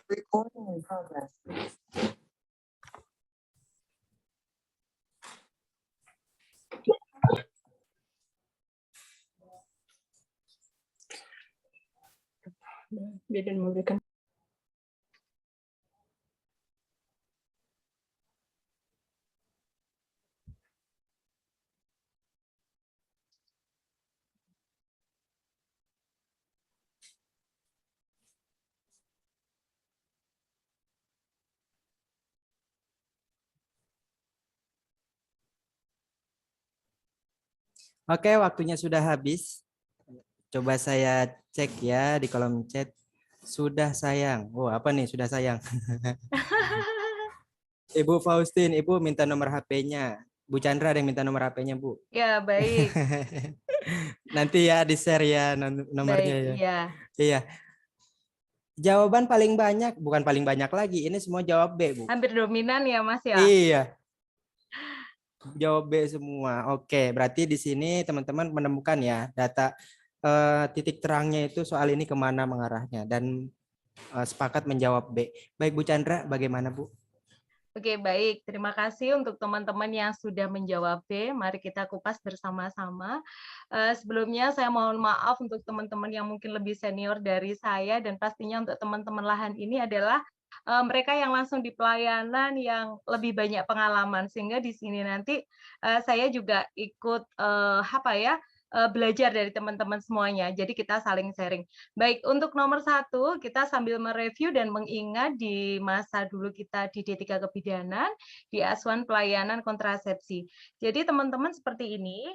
Recording in progress. Dia dan memberikan. Oke, waktunya sudah habis. Coba saya cek ya di kolom chat. Sudah sayang. Oh, apa nih sudah sayang? Ibu Faustin, Ibu minta nomor HP-nya. Bu Chandra ada yang minta nomor HP-nya, Bu. Ya, baik. Nanti ya di-share ya nomornya Baik, ya. iya. Iya. Jawaban paling banyak, bukan paling banyak lagi. Ini semua jawab B, Bu. Hampir dominan ya, Mas ya? Iya. Jawab B semua. Oke, berarti di sini teman-teman menemukan ya data titik terangnya itu soal ini kemana mengarahnya dan sepakat menjawab B. Baik Bu Chandra, bagaimana Bu? Oke, baik. Terima kasih untuk teman-teman yang sudah menjawab B. Mari kita kupas bersama-sama. Sebelumnya saya mohon maaf untuk teman-teman yang mungkin lebih senior dari saya dan pastinya untuk teman-teman lahan ini adalah mereka yang langsung di pelayanan yang lebih banyak pengalaman sehingga di sini nanti saya juga ikut belajar dari teman-teman semuanya. Jadi kita saling sharing. Baik, untuk nomor 1, kita sambil mereview dan mengingat di masa dulu kita di D3 Kebidanan, di asuhan pelayanan kontrasepsi. Jadi teman-teman seperti ini,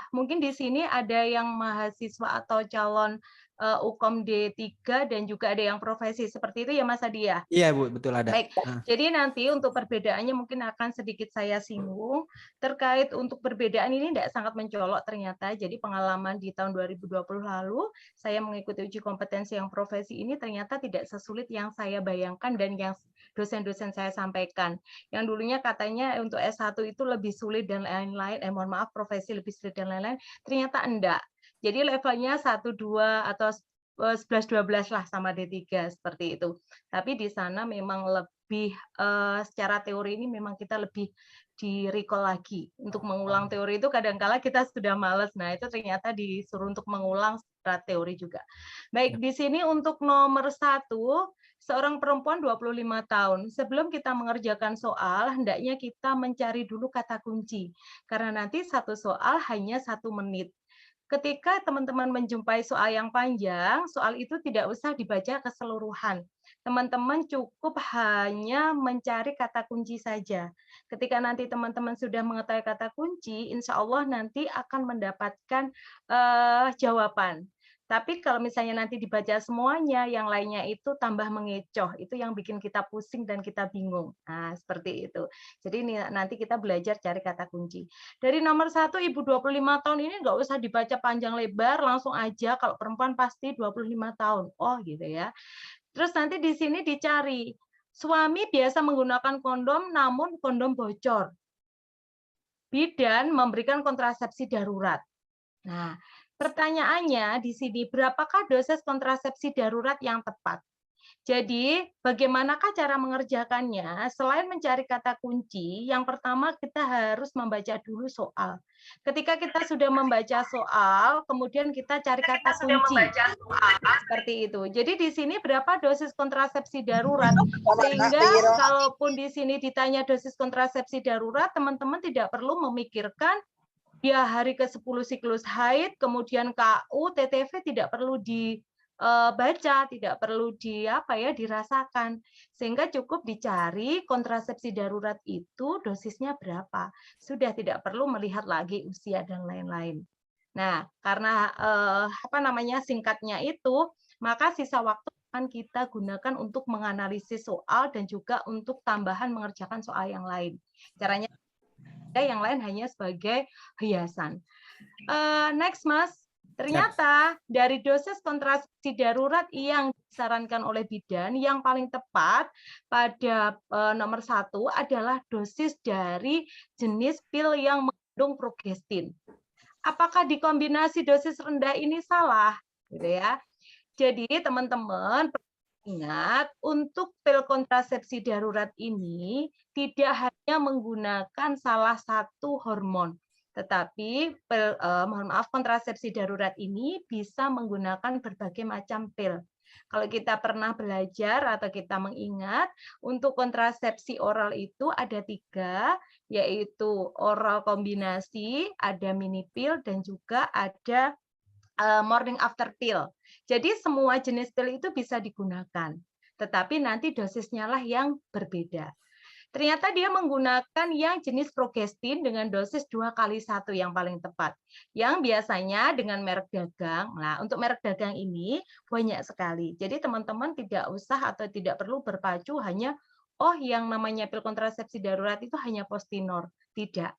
mungkin di sini ada yang mahasiswa atau calon UKOM D3 dan juga ada yang profesi. Seperti itu ya Mas Adi ya? Iya Bu, betul ada. Baik, jadi nanti untuk perbedaannya mungkin akan sedikit saya singgung. Terkait untuk perbedaan ini tidak sangat mencolok ternyata. Jadi pengalaman di tahun 2020 lalu, saya mengikuti uji kompetensi yang profesi ini ternyata tidak sesulit yang saya bayangkan dan yang dosen-dosen saya sampaikan. Yang dulunya katanya untuk S1 itu lebih sulit dan lain-lain, mohon maaf profesi lebih sulit dan lain-lain, ternyata enggak. Jadi levelnya 1, 2, atau 11-12 lah sama D3 seperti itu. Tapi di sana memang lebih secara teori ini memang kita lebih di-recall lagi. Untuk mengulang teori itu kadang-kala kita sudah males. Nah, itu ternyata disuruh untuk mengulang secara teori juga. Baik, di sini untuk nomor 1, seorang perempuan 25 tahun. Sebelum kita mengerjakan soal, hendaknya kita mencari dulu kata kunci. Karena nanti satu soal hanya 1 menit. Ketika teman-teman menjumpai soal yang panjang, soal itu tidak usah dibaca keseluruhan. Teman-teman cukup hanya mencari kata kunci saja. Ketika nanti teman-teman sudah mengetahui kata kunci, insya Allah nanti akan mendapatkan jawaban. Tapi kalau misalnya nanti dibaca semuanya, yang lainnya itu tambah mengecoh. Itu yang bikin kita pusing dan kita bingung. Nah, seperti itu. Jadi nanti kita belajar cari kata kunci. Dari nomor 1, Ibu 25 tahun ini nggak usah dibaca panjang lebar, langsung aja kalau perempuan pasti 25 tahun. Oh gitu ya. Terus nanti di sini dicari, suami biasa menggunakan kondom namun kondom bocor. Bidan memberikan kontrasepsi darurat. Nah, pertanyaannya di sini, berapakah dosis kontrasepsi darurat yang tepat? Jadi, bagaimanakah cara mengerjakannya? Selain mencari kata kunci, yang pertama kita harus membaca dulu soal. Ketika kita sudah membaca soal, kemudian kita cari kata kunci. Seperti itu. Jadi di sini berapa dosis kontrasepsi darurat? Sehingga kalaupun di sini ditanya dosis kontrasepsi darurat, teman-teman tidak perlu memikirkan dia hari ke-10 siklus haid, kemudian KU, TTV tidak perlu dibaca, tidak perlu dirasakan. Sehingga cukup dicari kontrasepsi darurat itu dosisnya berapa. Sudah tidak perlu melihat lagi usia dan lain-lain. Nah, karena singkatnya itu, maka sisa waktu akan kita gunakan untuk menganalisis soal dan juga untuk tambahan mengerjakan soal yang lain. Caranya yang lain hanya sebagai hiasan. Next, Mas. Ternyata dari dosis kontrasepsi darurat yang disarankan oleh bidan, yang paling tepat pada nomor 1 adalah dosis dari jenis pil yang mengandung progestin. Apakah dikombinasi dosis rendah ini salah? Gitu ya. Jadi teman-teman Ingat, untuk pil kontrasepsi darurat ini tidak hanya menggunakan salah satu hormon, tetapi mohon maaf, kontrasepsi darurat ini bisa menggunakan berbagai macam pil. Kalau kita pernah belajar atau kita mengingat, untuk kontrasepsi oral itu ada 3, yaitu oral kombinasi, ada mini pill, dan juga ada morning after pill. Jadi semua jenis pil itu bisa digunakan, tetapi nanti dosisnya lah yang berbeda. Ternyata dia menggunakan yang jenis progestin dengan dosis 2x1 yang paling tepat. Yang biasanya dengan merek dagang. Nah, untuk merek dagang ini banyak sekali. Jadi teman-teman tidak usah atau tidak perlu berpacu hanya yang namanya pil kontrasepsi darurat itu hanya Postinor. Tidak.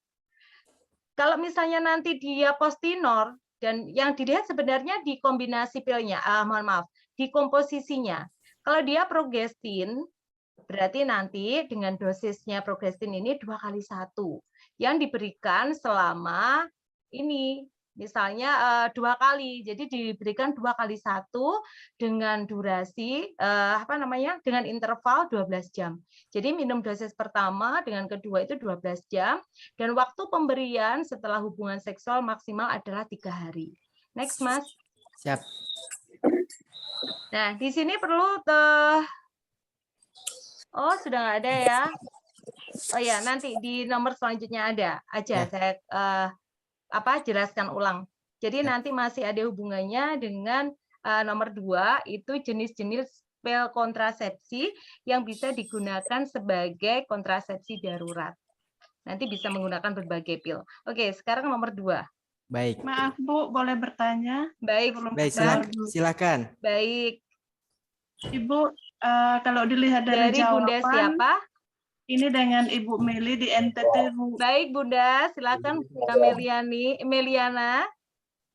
Kalau misalnya nanti dia Postinor, dan yang dilihat sebenarnya di kombinasi pilnya, mohon maaf, di komposisinya. Kalau dia progestin, berarti nanti dengan dosisnya progestin ini 2x1 yang diberikan selama ini, misalnya 2 kali. Jadi diberikan 2x1 dengan durasi dengan interval 12 jam. Jadi minum dosis pertama dengan kedua itu 12 jam dan waktu pemberian setelah hubungan seksual maksimal adalah 3 hari. Next, Mas. Siap. Nah, di sini perlu sudah nggak ada ya. Oh ya, nanti di nomor selanjutnya ada aja. Ya. Saya jelaskan ulang. Jadi nanti masih ada hubungannya dengan nomor 2, itu jenis-jenis pil kontrasepsi yang bisa digunakan sebagai kontrasepsi darurat. Nanti bisa menggunakan berbagai pil. Oke, sekarang nomor 2. Baik. Maaf Bu, boleh bertanya? Baik, silakan. Baik. Ibu, kalau dilihat dari jawaban, Bunda siapa? Ini dengan Ibu Meli di NTT, Bu. Baik, Bunda. Silakan, Bunda Meliana.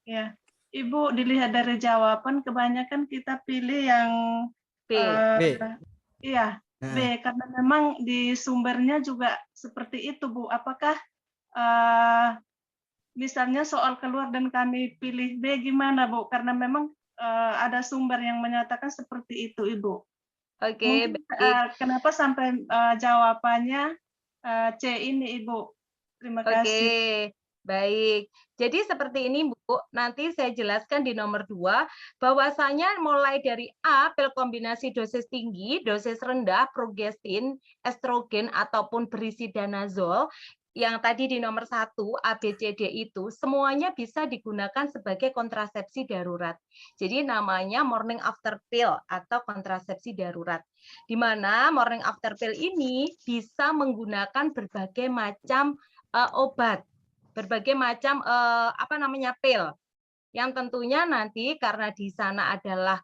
Ya, Ibu, dilihat dari jawaban, kebanyakan kita pilih yang B. Iya, B. Karena memang di sumbernya juga seperti itu, Bu. Apakah misalnya soal keluar dan kami pilih B, gimana, Bu? Karena memang ada sumber yang menyatakan seperti itu, Ibu. Oke, baik. Kenapa sampai jawabannya C ini, Ibu? Terima kasih. Oke, baik. Jadi seperti ini, Bu. Nanti saya jelaskan di nomor 2, bahwasanya mulai dari A, pil kombinasi dosis tinggi, dosis rendah, progestin, estrogen, ataupun berisi danazol, yang tadi di nomor 1, A, B, C, D itu, semuanya bisa digunakan sebagai kontrasepsi darurat. Jadi namanya morning after pill atau kontrasepsi darurat. Di mana morning after pill ini bisa menggunakan berbagai macam obat, berbagai macam pil, yang tentunya nanti karena di sana adalah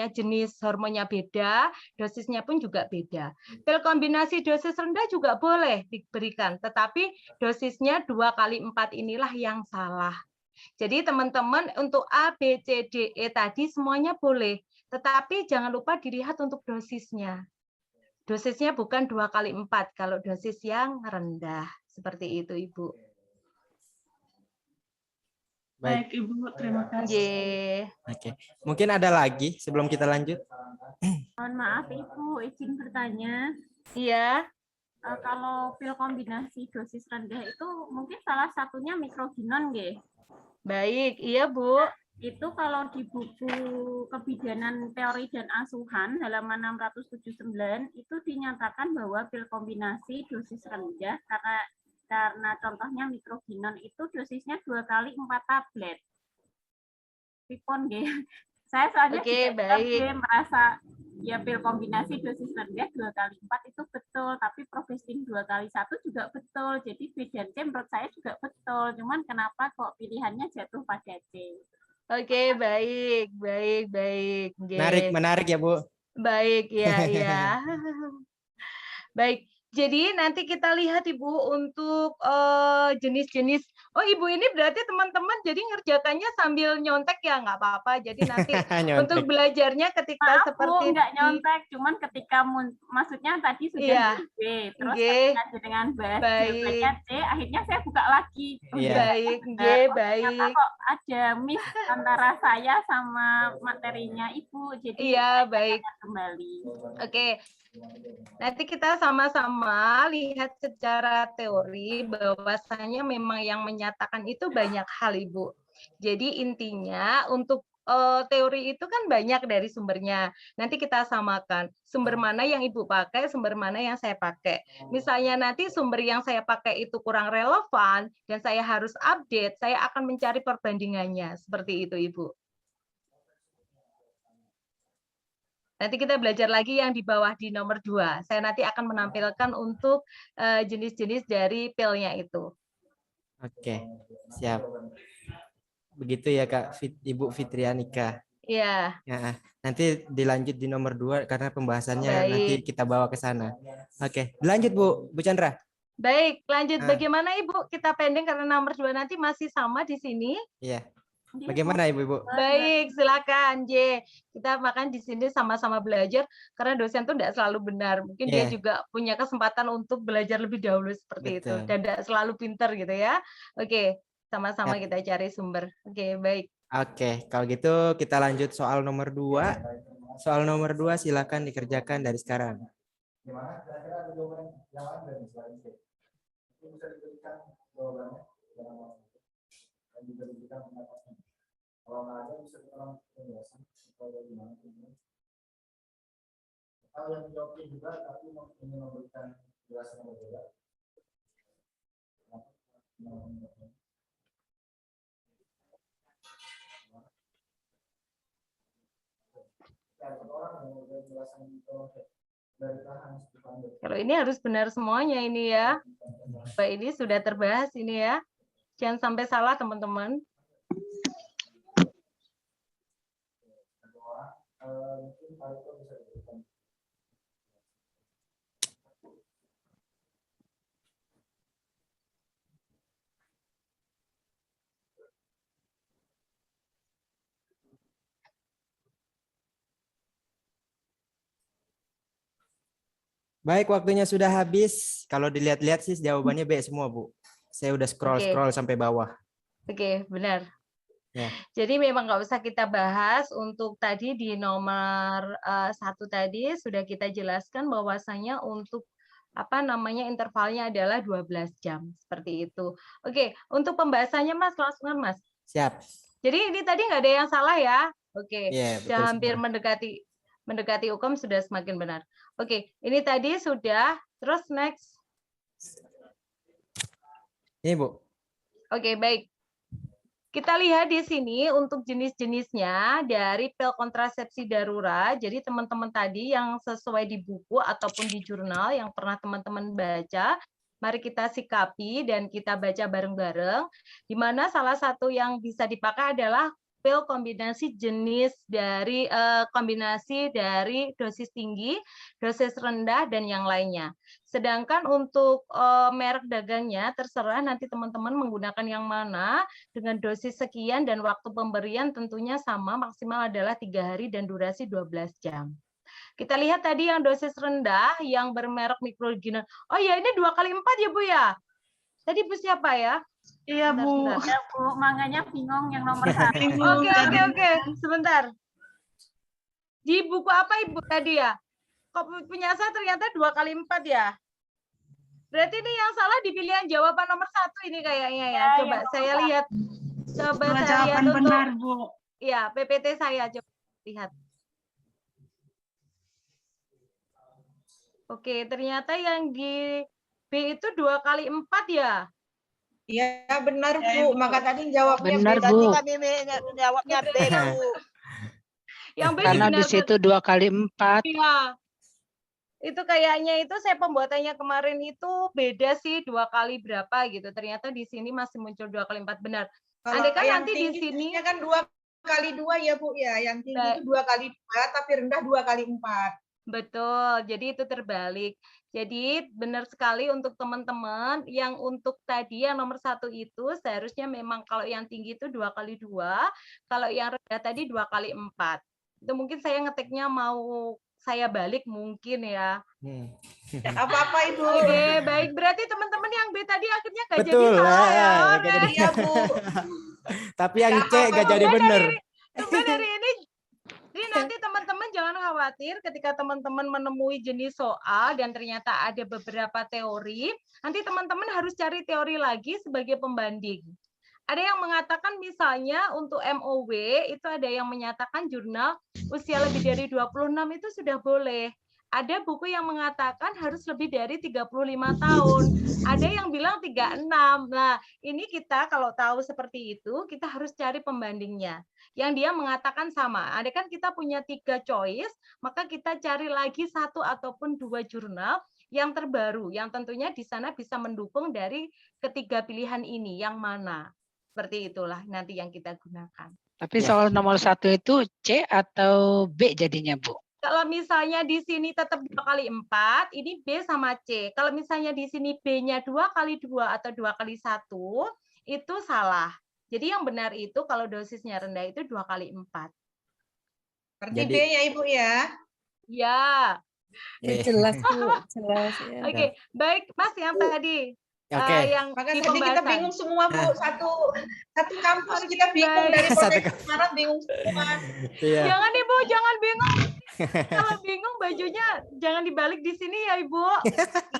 jenis hormonnya beda, dosisnya pun juga beda. Pil kombinasi dosis rendah juga boleh diberikan, tetapi dosisnya 2x4 inilah yang salah. Jadi teman-teman untuk A, B, C, D, E tadi semuanya boleh, tetapi jangan lupa dilihat untuk dosisnya. Dosisnya bukan 2x4 kalau dosis yang rendah. Seperti itu, Ibu. Baik, Ibu. Terima kasih. Oke. Mungkin ada lagi sebelum kita lanjut? Mohon maaf, Ibu. Izin bertanya. Iya. Kalau pil kombinasi dosis rendah itu mungkin salah satunya mikroginon, nggih? Baik, iya, Bu. Itu kalau di buku Kebidanan Teori dan Asuhan halaman 679 itu dinyatakan bahwa pil kombinasi dosis rendah karena contohnya mikroginon itu dosisnya 2x4 tablet. Pipon nggih. Saya soalnya merasa ya pil kombinasi dosis rendah 2x4 itu betul, tapi progestin 2x1 juga betul. Jadi B dan C menurut saya juga betul. Cuman kenapa kok pilihannya jatuh pada C? Oke, baik. Menarik ya, Bu. Baik, ya. Baik. Jadi nanti kita lihat Ibu untuk jenis-jenis. Oh Ibu ini berarti teman-teman jadi ngerjakannya sambil nyontek ya, nggak apa-apa. Jadi nanti untuk Nyontek. belajarnya ketika Maaf Bu, seperti nggak nyontek, cuman ketika maksudnya tadi sudah Iya. B, terus Oke. ketika dengan bahas Baik. jawabannya C, akhirnya saya buka lagi. Iya. Baik, Ternyata baik. kok ada miss antara saya sama materinya Ibu, jadi Iya, baik. saya kembali. Oke. Nanti kita sama-sama lihat secara teori bahwasanya memang yang menyatakan itu banyak hal, Ibu. Jadi intinya untuk teori itu kan banyak dari sumbernya. Nanti kita samakan sumber mana yang Ibu pakai, sumber mana yang saya pakai. Misalnya nanti sumber yang saya pakai itu kurang relevan dan saya harus update, saya akan mencari perbandingannya. Seperti itu, Ibu. Nanti kita belajar lagi yang di bawah di nomor 2. Saya nanti akan menampilkan untuk jenis-jenis dari pilnya itu. Oke, siap. Begitu ya Kak Ibu Fitrianika. Iya. Ya, nanti dilanjut di nomor 2 karena pembahasannya Baik. nanti kita bawa ke sana. Oke, lanjut Bu Chandra. Baik, lanjut. Ah. Bagaimana Ibu? Kita pending karena nomor 2 nanti masih sama di sini. Iya. Bagaimana Ibu? Baik, silakan J. Kita makan di sini sama-sama belajar karena dosen tuh tidak selalu benar. Mungkin dia Iya. juga punya kesempatan untuk belajar lebih dahulu seperti itu Betul. dan tidak selalu pinter gitu ya. Oke, sama-sama Yap. kita cari sumber. Oke, baik. Oke, kalau gitu kita lanjut soal nomor 2. Soal nomor 2 silakan dikerjakan dari sekarang. Kalau ini harus benar semuanya ini ya. Pak ini sudah terbahas ini ya. Jangan sampai salah teman-teman. Baik, waktunya sudah habis. Kalau dilihat-lihat sih jawabannya B semua, Bu. Saya udah scroll sampai bawah. Oke, benar. Ya. Jadi memang nggak usah kita bahas untuk tadi di nomor 1 tadi sudah kita jelaskan bahwasanya untuk apa namanya intervalnya adalah 12 jam seperti itu. Oke, untuk pembahasannya Mas langsungan Mas. Siap. Jadi ini tadi nggak ada yang salah ya. Oke, Iya, betul sudah hampir semua. mendekati hukum sudah semakin benar. Oke, ini tadi sudah. Terus next. Ini Bu. Oke, baik. Kita lihat di sini untuk jenis-jenisnya dari pil kontrasepsi darurat. Jadi teman-teman tadi yang sesuai di buku ataupun di jurnal yang pernah teman-teman baca, mari kita sikapi dan kita baca bareng-bareng. Di mana salah satu yang bisa dipakai adalah pil kombinasi jenis dari kombinasi dari dosis tinggi, dosis rendah dan yang lainnya. Sedangkan untuk merek dagangnya terserah nanti teman-teman menggunakan yang mana dengan dosis sekian dan waktu pemberian tentunya sama maksimal adalah 3 hari dan durasi 12 jam. Kita lihat tadi yang dosis rendah yang bermerek Microgina. Oh ya ini 2 kali 4 ya Bu ya? Tadi Bu siapa ya? Iya Bu. Ya Bu, makanya bingung yang nomor 1. Bingung. Oke. Sebentar. Di buku apa Ibu tadi ya? Kok punya saya ternyata 2 kali 4 ya? Berarti ini yang salah di pilihan jawaban nomor 1 ini kayaknya ya. Coba saya lihat. Coba Dua saya lihat jawaban untuk benar Bu. ya PPT saya coba lihat. Oke, ternyata yang di B itu 2 kali 4 ya? Iya benar Ya, Bu, Ibu. maka tadi jawabnya Benar, B. Tadi Bu. kami jawabnya B Bu. Yang B Karena di dibenarkan. situ 2 kali 4. Iya. Itu kayaknya itu saya pembuatannya kemarin itu beda sih 2 kali berapa gitu. Ternyata di sini masih muncul 2 kali 4 benar. Kalau Andai kan yang nanti di tinggi sini kan 2 kali 2 ya Bu ya. Yang tinggi itu 2 kali 2 tapi rendah 2 kali 4. betul. Jadi itu terbalik. Jadi benar sekali untuk teman-teman yang untuk tadi yang nomor 1 itu seharusnya memang kalau yang tinggi itu 2 kali 2, kalau yang rendah tadi 2 kali 4. Itu mungkin saya ngetiknya mau saya balik mungkin ya. Tidak apa-apa Ibu. Oke, baik. Berarti teman-teman yang B tadi akhirnya nggak jadi Betul. salah ya. nggak Oke. jadi. Iya Bu. Tapi yang Nggak C nggak apa-apa, jadi bener. Tumben dari ini. Jadi nanti teman-teman jangan khawatir ketika teman-teman menemui jenis soal dan ternyata ada beberapa teori, nanti teman-teman harus cari teori lagi sebagai pembanding. Ada yang mengatakan misalnya untuk MOW itu ada yang menyatakan jurnal usia lebih dari 26 itu sudah boleh. Ada buku yang mengatakan harus lebih dari 35 tahun. Ada yang bilang 36. Nah, ini kita kalau tahu seperti itu, kita harus cari pembandingnya. Yang dia mengatakan sama. Ada kan kita punya 3 choice, maka kita cari lagi 1 ataupun 2 jurnal yang terbaru, yang tentunya di sana bisa mendukung dari ketiga pilihan ini, yang mana. Seperti itulah nanti yang kita gunakan. Tapi soal nomor 1 itu C atau B jadinya, Bu? Kalau misalnya di sini tetap 2 kali 4, ini B sama C. Kalau misalnya di sini B-nya 2 kali 2 atau 2 kali 1, itu salah. Jadi yang benar itu kalau dosisnya rendah itu 2 kali 4. Berarti Jadi- B ya Ibu ya. Ya. Jelas Bu, jelas ya. Oke, baik Mas yang tadi. Oke. Yang Maka di tadi kita pembahasan. bingung semua Bu. Satu kampus Oke, kita bingung baik. dari Satu potensi Semarang bingung semua. Iya. Jangan Ibu, jangan bingung. Kalau bingung bajunya jangan dibalik di sini ya Ibu.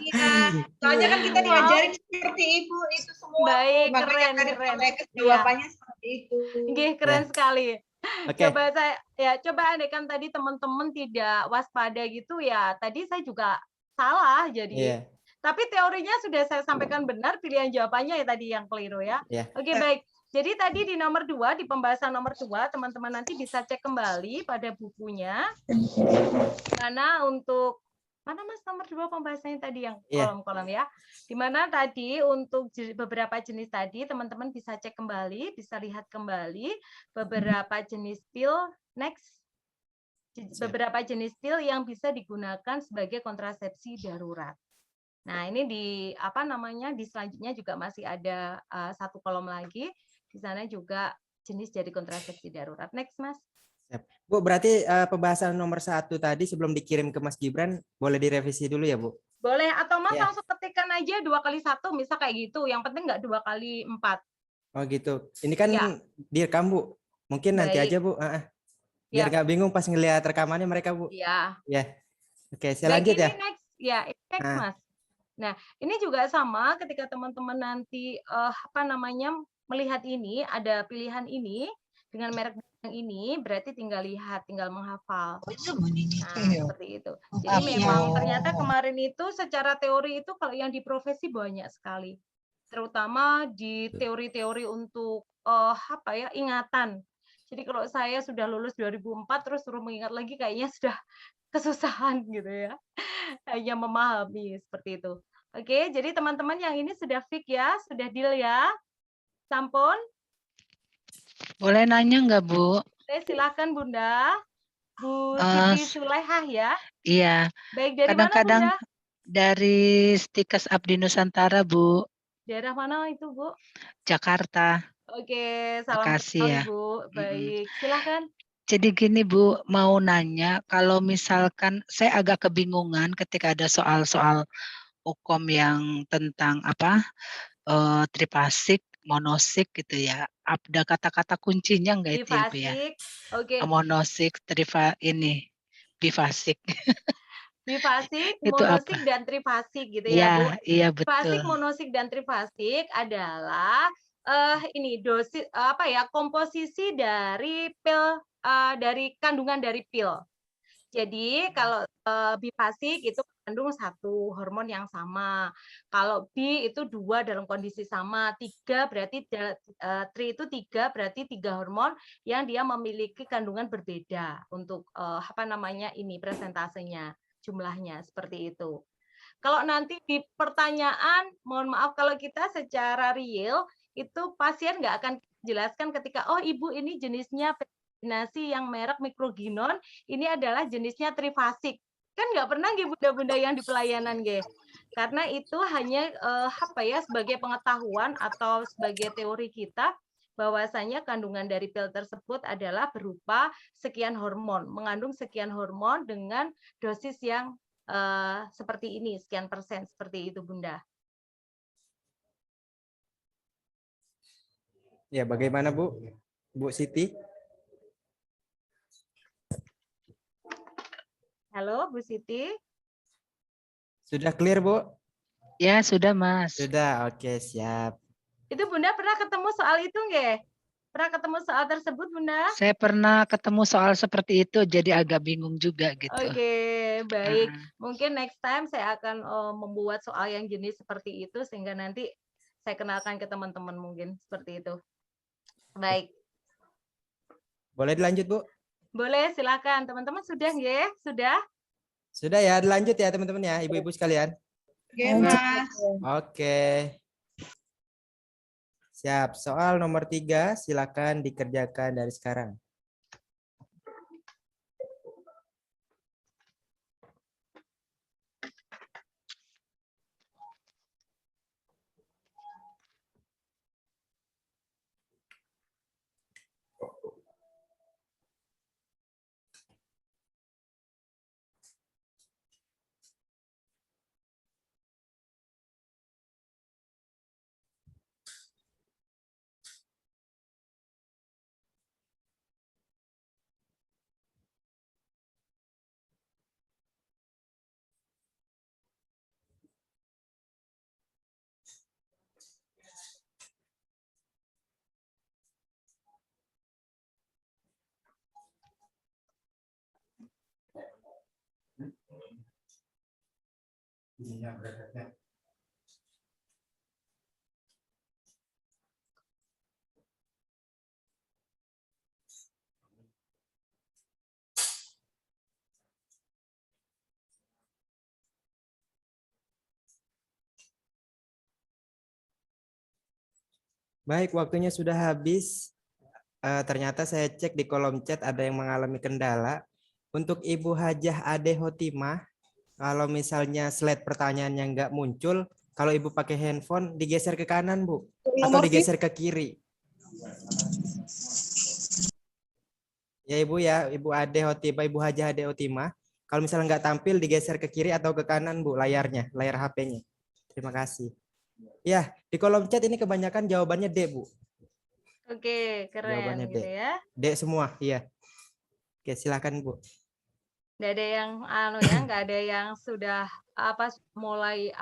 Iya. Soalnya kan kita diajarin seperti Ibu itu semua. Baik, Bu. Makanya keren, tadi keren. mereka jawabannya seperti itu. Nggih, keren sekali. Oke. Coba andaikan tadi teman-teman tidak waspada gitu ya, tadi saya juga salah jadi. Iya. Tapi teorinya sudah saya sampaikan benar, pilihan jawabannya ya tadi yang keliru ya. Iya. Oke, baik. Jadi tadi di nomor 2, di pembahasan nomor 2, teman-teman nanti bisa cek kembali pada bukunya. Karena untuk mana Mas nomor 2 pembahasannya tadi yang Iya. kolom-kolom ya. Di mana tadi untuk beberapa jenis tadi teman-teman bisa cek kembali, bisa lihat kembali beberapa jenis pil next. Beberapa jenis pil yang bisa digunakan sebagai kontrasepsi darurat. Nah, ini di di selanjutnya juga masih ada 1 kolom lagi. Di sana juga jenis dari kontrasepsi darurat. Next, Mas. Bu, berarti pembahasan nomor 1 tadi sebelum dikirim ke Mas Gibran boleh direvisi dulu ya, Bu? Boleh atau Mas Ya. langsung ketikkan aja 2 kali 1, misal kayak gitu. Yang penting nggak 2 kali 4. Oh gitu. Ini kan Ya. direkam, Bu. Mungkin nanti Baik. aja, Bu. Biar Ya. nggak bingung pas ngelihat rekamannya mereka, Bu. Ya. Ya. Oke, saya lanjut Baik, ya. ini next. Ya, ini next, Nah. Mas. Nah, ini juga sama ketika teman-teman nanti melihat ini, ada pilihan ini dengan merek yang ini, berarti tinggal lihat, tinggal menghafal. Nah, seperti itu. Jadi memang ternyata kemarin itu secara teori itu kalau yang di profesi banyak sekali. Terutama di teori-teori untuk ingatan. Jadi kalau saya sudah lulus 2004 terus suruh mengingat lagi kayaknya sudah kesusahan gitu ya. Hanya memahami seperti itu. Oke, jadi teman-teman yang ini sudah fix ya, sudah deal ya. Sampun. Boleh nanya nggak, Bu? Oke, silakan Bunda. Bu Siti Sulaihah ya. Iya. Baik, dari mana Kadang-kadang Bunda? dari Stikes Abdi Nusantara, Bu. Daerah mana itu, Bu? Jakarta. Oke, salam Makasih kenal, ya. Ibu. Baik, silakan. Jadi gini, Bu, mau nanya kalau misalkan saya agak kebingungan ketika ada soal-soal hukum yang tentang trifasik, monosik gitu ya. Ada kata-kata kuncinya nggak itu ya, Bu ya? Bifasik. Oke. Monosik, bifasik. Bifasik, Itu monosik, apa? dan trifasik gitu ya, Bu. Iya Bifasik, betul. monosik, dan trifasik adalah dosis komposisi dari pil dari kandungan dari pil. Jadi kalau bifasik itu mengandung 1 hormon yang sama. Kalau B itu 2 dalam kondisi sama. 3 berarti tri itu 3 berarti 3 hormon yang dia memiliki kandungan berbeda untuk presentasenya, jumlahnya seperti itu. Kalau nanti di pertanyaan, mohon maaf kalau kita secara real itu pasien nggak akan jelaskan ketika ibu ini jenisnya kombinasi yang merek Microgynon, ini adalah jenisnya trifasik. Kan nggak pernah nggih bunda-bunda yang di pelayanan nggih. Karena itu hanya sebagai pengetahuan atau sebagai teori kita bahwasanya kandungan dari pil tersebut adalah berupa sekian hormon, mengandung sekian hormon dengan dosis yang seperti ini, sekian persen seperti itu Bunda. Ya, bagaimana Bu? Bu Siti? Halo Bu Siti. Sudah clear, Bu? Ya, sudah, Mas. Sudah, oke, siap. Itu Bunda pernah ketemu soal itu nggih? Pernah ketemu soal tersebut Bunda? Saya pernah ketemu soal seperti itu, jadi agak bingung juga gitu. Oke, baik. Mungkin next time saya akan membuat soal yang jenis seperti itu sehingga nanti saya kenalkan ke teman-teman mungkin seperti itu. Baik. Boleh dilanjut, Bu? Boleh, silakan. Teman-teman sudah nggih? Sudah? Sudah ya, dilanjut ya teman-teman ya, ibu-ibu sekalian. Oke, Mas. Oke. Siap. Soal nomor 3, silakan dikerjakan dari sekarang. Baik, waktunya sudah habis. Ternyata saya cek di kolom chat ada yang mengalami kendala. Untuk Ibu Hajah Ade Hotimah, kalau misalnya slide pertanyaannya nggak muncul, kalau Ibu pakai handphone digeser ke kanan, Bu, atau digeser ke kiri. Ya Ibu ya, Ibu Ade Hotimah, Ibu Hajah Ade Hotimah. Kalau misalnya nggak tampil digeser ke kiri atau ke kanan, Bu, layarnya, layar HP-nya. Terima kasih. Ya, di kolom chat ini kebanyakan jawabannya D, Bu. Oke, keren Jawabannya D. gitu ya. D semua, iya. Oke, silakan Bu. Nggak ada yang nggak ada yang sudah mulai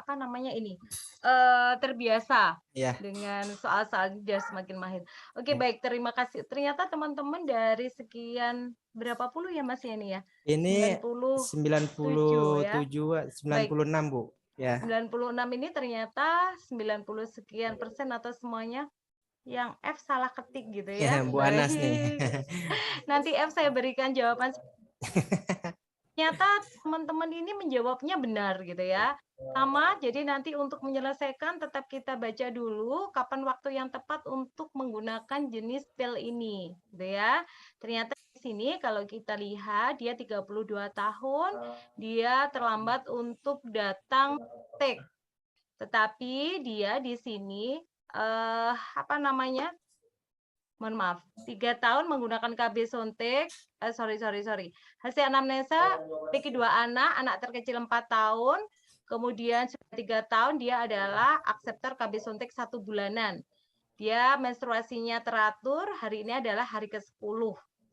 terbiasa Iya. dengan soal-soal dia semakin mahir. Oke, baik, terima kasih. Ternyata teman-teman dari sekian berapa puluh ya Mas ini ya? Ini 97 ya. 96, Bu. Ya. 96 ini ternyata 90 sekian persen atau semuanya yang F salah ketik gitu ya. Bu Anas nih. Nanti F saya berikan jawaban. Ternyata teman-teman ini menjawabnya benar gitu ya. Sama, jadi nanti untuk menyelesaikan tetap kita baca dulu kapan waktu yang tepat untuk menggunakan jenis pil ini, gitu ya. Ternyata di sini kalau kita lihat dia 32 tahun, dia terlambat untuk datang tek. Tetapi dia di sini mohon maaf, 3 tahun menggunakan KB Sontek, hasil anamnesa memiliki 2 anak terkecil 4 tahun, kemudian sudah 3 tahun dia adalah akseptor KB Sontek 1 bulanan. Dia menstruasinya teratur, hari ini adalah hari ke-10,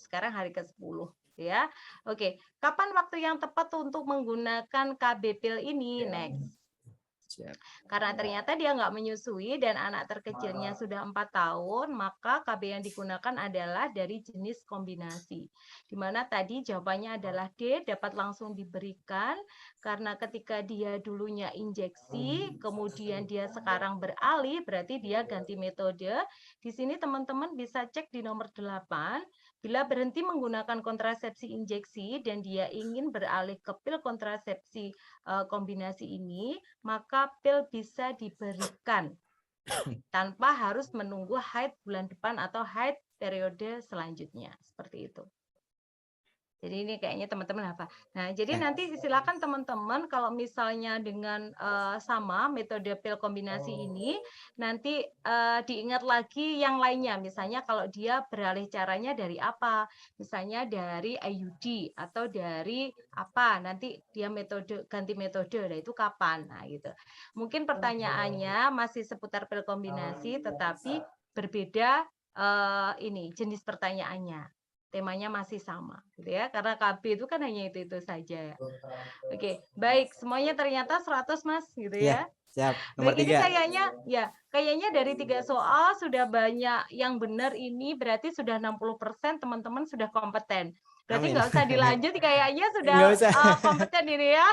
sekarang hari ke-10. Ya, oke. Kapan waktu yang tepat untuk menggunakan KB pil ini? Next. Karena ternyata dia nggak menyusui dan anak terkecilnya sudah 4 tahun, maka KB yang digunakan adalah dari jenis kombinasi. Di mana tadi jawabannya adalah D, dapat langsung diberikan, karena ketika dia dulunya injeksi, kemudian dia sekarang beralih, berarti dia ganti metode. Di sini teman-teman bisa cek di nomor 8, bila berhenti menggunakan kontrasepsi injeksi dan dia ingin beralih ke pil kontrasepsi kombinasi ini, maka pil bisa diberikan tanpa harus menunggu haid bulan depan atau haid periode selanjutnya. Seperti itu. Jadi ini kayaknya teman-teman apa. Nah, jadi nanti silakan teman-teman kalau misalnya dengan sama metode pil kombinasi ini, nanti diingat lagi yang lainnya. Misalnya kalau dia beralih caranya dari apa, misalnya dari IUD atau dari apa, nanti dia ganti metode, nah itu kapan. Nah, gitu. Mungkin pertanyaannya masih seputar pil kombinasi, tetapi berbeda ini jenis pertanyaannya. Temanya masih sama, gitu ya. Karena KB itu kan hanya itu saja. Oke, baik. Semuanya ternyata 100, Mas, gitu Ya, ya. siap. Nomor Baik, ini 3. kayaknya dari 3 soal sudah banyak yang benar ini, berarti sudah 60% teman-teman sudah kompeten. Berarti Amin. nggak usah dilanjut, kayaknya sudah Nggak usah. kompeten ini ya.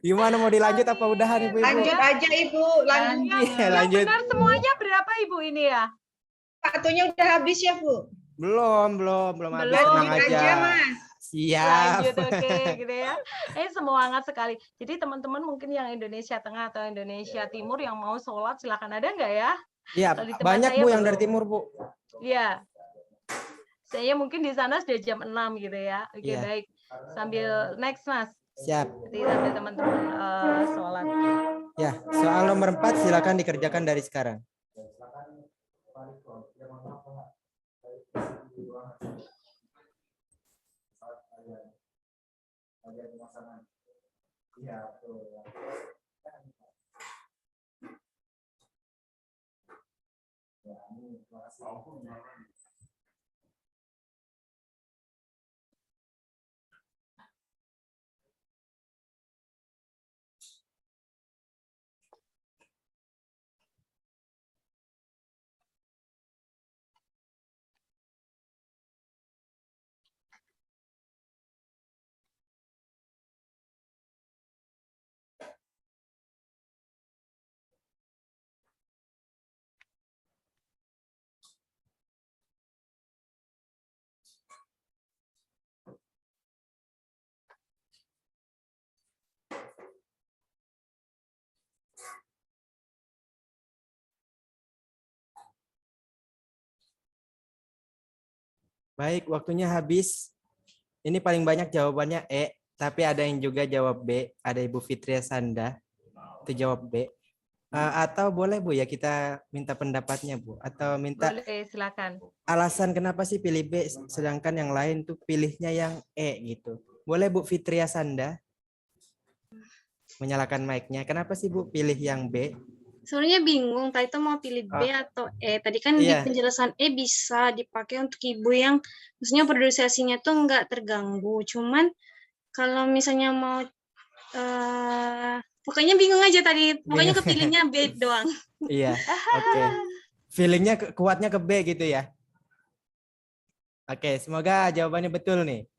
Gimana mau dilanjut apa udahan Ibu? Lanjut aja Ibu, lanjut. Iya, Yang lanjut. benar semuanya berapa Ibu ini ya? Waktunya udah habis ya Bu. Belum habis, Belum. tenang Lanjut aja. aja Mas. Siap. Lanjut, oke, gitu ya. Semangat sekali. Jadi teman-teman mungkin yang Indonesia Tengah atau Indonesia Timur yang mau sholat, silakan, ada nggak ya? Iya, Kalau di tempat banyak saya Bu yang dari belum. timur Bu. Iya. Saya mungkin di sana sudah jam 6 gitu ya. Oke, Iya. baik. Sambil next, Mas. Siap. Jadi sambil teman-teman sholat. Ya, soal nomor 4 silakan dikerjakan dari sekarang. Baik, waktunya habis. Ini paling banyak jawabannya E, tapi ada yang juga jawab B. Ada Ibu Fitria Sanda, itu jawab B. Atau boleh Bu ya kita minta pendapatnya Bu, atau minta Boleh, silakan. alasan kenapa sih pilih B, sedangkan yang lain tuh pilihnya yang E gitu. Boleh Bu Fitria Sanda menyalakan mic-nya. Kenapa sih Bu pilih yang B? Sebenarnya bingung tadi tuh mau pilih B atau E. Tadi kan di Iya. penjelasan E bisa dipakai untuk ibu yang maksudnya produksinya tuh nggak terganggu. Cuman kalau misalnya mau pokoknya bingung aja tadi. Pokoknya Bingung. kepilihnya B doang. Iya, oke. Feelingnya kuatnya ke B gitu ya. Oke, semoga jawabannya betul nih.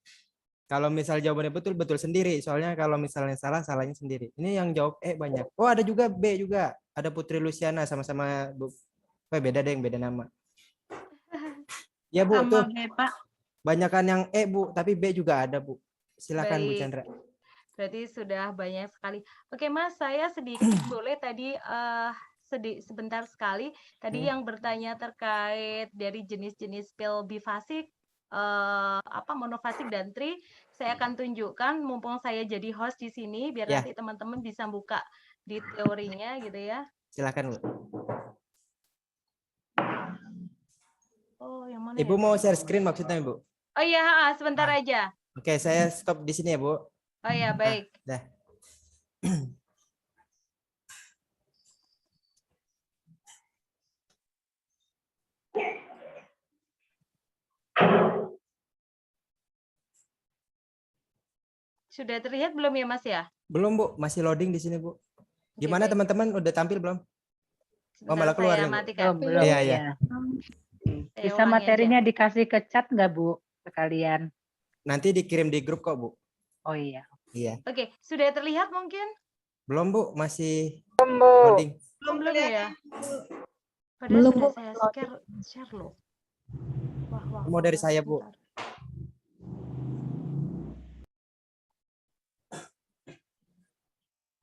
Kalau misal jawabannya betul, betul sendiri. Soalnya kalau misalnya salah, salahnya sendiri. Ini yang jawab E banyak. Oh, ada juga B juga. Ada Putri Luciana sama-sama Bu. Oh, beda deh, yang beda nama. Ya Bu, Sama tuh. B, Pak. Banyakan yang E Bu, tapi B juga ada Bu. Silakan Bu Baik. Chandra. Berarti sudah banyak sekali. Oke Mas, saya sedikit boleh tadi sebentar sekali. Tadi yang bertanya terkait dari jenis-jenis pil bifasik, monofasik dan tri, saya akan tunjukkan mumpung saya jadi host di sini biar Ya. nanti teman-teman bisa buka di teorinya gitu ya. Silakan Bu. Oh, yang mana Ibu ya? mau share screen maksudnya Bu? Oh iya, sebentar aja. Oke, saya stop di sini ya Bu. Oh ya, baik. Dah. Sudah terlihat belum ya Mas ya? Belum Bu, masih loading di sini Bu. Gimana baik. teman-teman, udah tampil belum? Sebentar, malah keluar saya nih, Bu. matikan. Belum Iya, iya. ya. Saya Bisa ulangi materinya aja. dikasih ke chat nggak Bu sekalian? Nanti dikirim di grup kok Bu. Oh iya. Iya. Oke, sudah terlihat mungkin? Belum Bu, masih loading. Belum ya? Padahal Belum, sudah Bu. saya share loh. Wah, Mau dari saya, Bu. sebentar.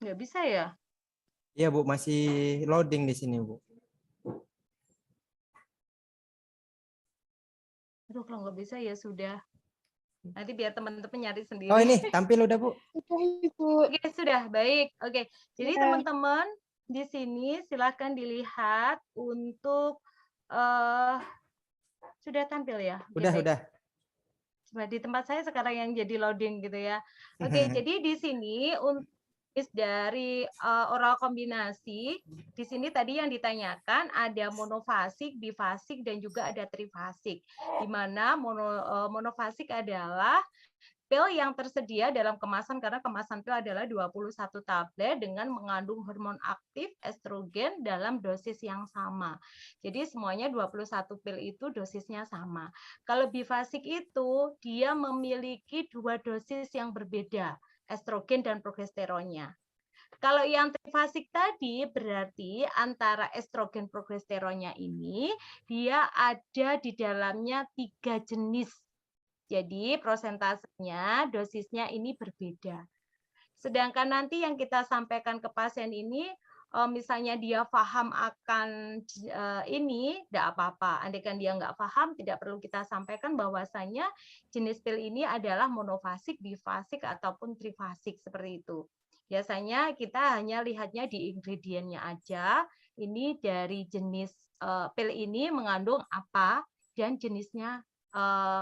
Nggak bisa ya? Iya Bu, masih loading di sini Bu. Aduh, kalau nggak bisa ya sudah. Nanti biar teman-teman nyari sendiri. Oh ini tampil udah Bu. Oke, sudah baik. Oke, jadi Ya. teman-teman di sini silahkan dilihat untuk sudah tampil ya. Oke, Udah baik. udah. Coba di tempat saya sekarang yang jadi loading gitu ya. Oke, jadi di sini untuk dari oral kombinasi, di sini tadi yang ditanyakan ada monofasik, bifasik, dan juga ada trifasik. Di mana monofasik adalah pil yang tersedia dalam kemasan, karena kemasan pil adalah 21 tablet dengan mengandung hormon aktif estrogen dalam dosis yang sama. Jadi semuanya 21 pil itu dosisnya sama. Kalau bifasik itu dia memiliki 2 dosis yang berbeda, estrogen dan progesteronnya. Kalau yang trifasik tadi berarti antara estrogen progesteronnya ini dia ada di dalamnya 3 jenis. Jadi prosentasenya, dosisnya ini berbeda. Sedangkan nanti yang kita sampaikan ke pasien ini, misalnya dia paham akan ini, tidak apa-apa. Andaikan dia nggak paham, tidak perlu kita sampaikan bahwasanya jenis pil ini adalah monofasik, bifasik, ataupun trifasik, seperti itu. Biasanya kita hanya lihatnya di ingredientnya aja, ini dari jenis pil ini mengandung apa, dan jenisnya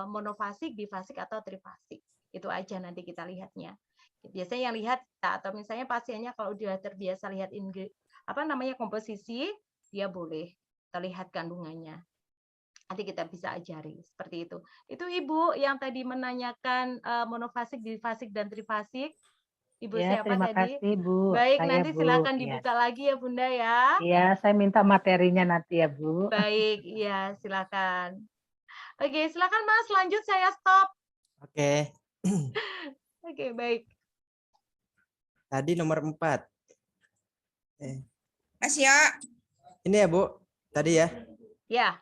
monofasik, bifasik, atau trifasik. Itu aja nanti kita lihatnya. Biasanya yang lihat atau misalnya pasiennya kalau dia terbiasa lihat komposisi, dia boleh terlihat kandungannya. Nanti kita bisa ajari seperti itu. Itu Ibu yang tadi menanyakan monofasik, bifasik, dan trifasik. Ibu Ya, siapa terima tadi? kasih Bu. Baik, Saya nanti Bu. silakan Ya. dibuka lagi ya Bunda ya. Iya, saya minta materinya nanti ya Bu. Baik, iya silakan. Oke, silakan Mas, lanjut saya stop. Oke. Oke, baik. Tadi nomor 4. Mas ya. Ini ya Bu. Tadi ya. Ya.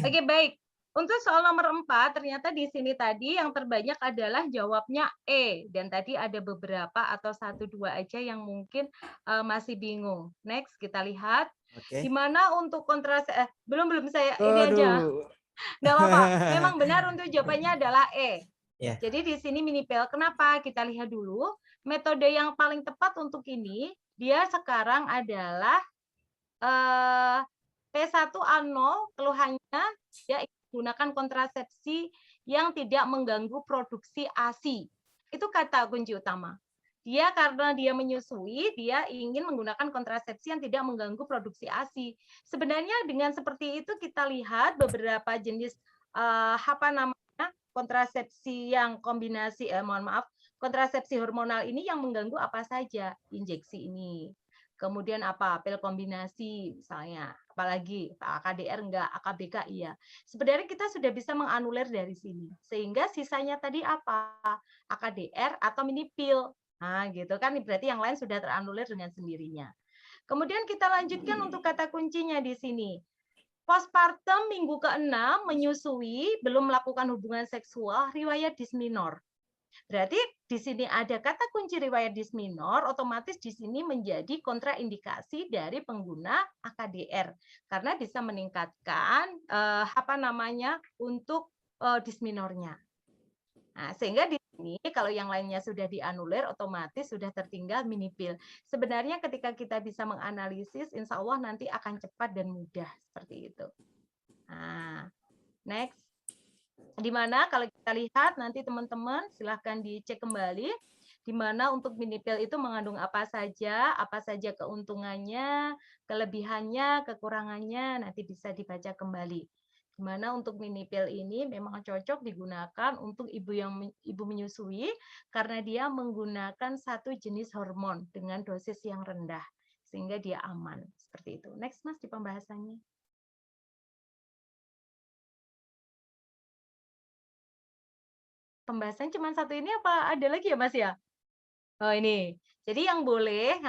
Oke, baik. Untuk soal nomor 4, ternyata di sini tadi yang terbanyak adalah jawabnya E. Dan tadi ada beberapa atau 1-2 aja yang mungkin masih bingung. Next, kita lihat. Oke. Di mana untuk kontrasepsi, belum saya ini aja. Nggak apa-apa. Memang benar untuk jawabannya adalah E. Yeah. Jadi di sini mini pill. Kenapa? Kita lihat dulu. Metode yang paling tepat untuk ini, dia sekarang adalah P1A0, keluhannya dia gunakan kontrasepsi yang tidak mengganggu produksi ASI. Itu kata kunci utama. Dia karena dia menyusui, dia ingin menggunakan kontrasepsi yang tidak mengganggu produksi ASI. Sebenarnya dengan seperti itu kita lihat beberapa jenis kontrasepsi yang kombinasi, kontrasepsi hormonal ini yang mengganggu apa saja, injeksi ini. Kemudian apa? Pil kombinasi misalnya, apalagi AKDR enggak, AKBK iya. Sebenarnya kita sudah bisa menganulir dari sini. Sehingga sisanya tadi apa? AKDR atau mini pil. Nah, gitu kan berarti yang lain sudah teranulir dengan sendirinya. Kemudian kita lanjutkan untuk kata kuncinya di sini. Postpartum minggu ke-6 menyusui, belum melakukan hubungan seksual, riwayat disminor. Berarti di sini ada kata kunci riwayat disminor, otomatis di sini menjadi kontraindikasi dari pengguna AKDR karena bisa meningkatkan untuk disminornya. Nah, sehingga di sini kalau yang lainnya sudah dianulir, otomatis sudah tertinggal mini pil. Sebenarnya ketika kita bisa menganalisis, insya Allah nanti akan cepat dan mudah seperti itu. Nah, next. Di mana kalau kita lihat nanti teman-teman silahkan dicek kembali di mana untuk mini pil itu mengandung apa saja keuntungannya, kelebihannya, kekurangannya, nanti bisa dibaca kembali. Di mana untuk mini pil ini memang cocok digunakan untuk ibu menyusui karena dia menggunakan satu jenis hormon dengan dosis yang rendah sehingga dia aman seperti itu. Next Mas di pembahasannya. Pembahasan cuma satu ini apa ada lagi ya Mas ya? Oh ini. Jadi yang boleh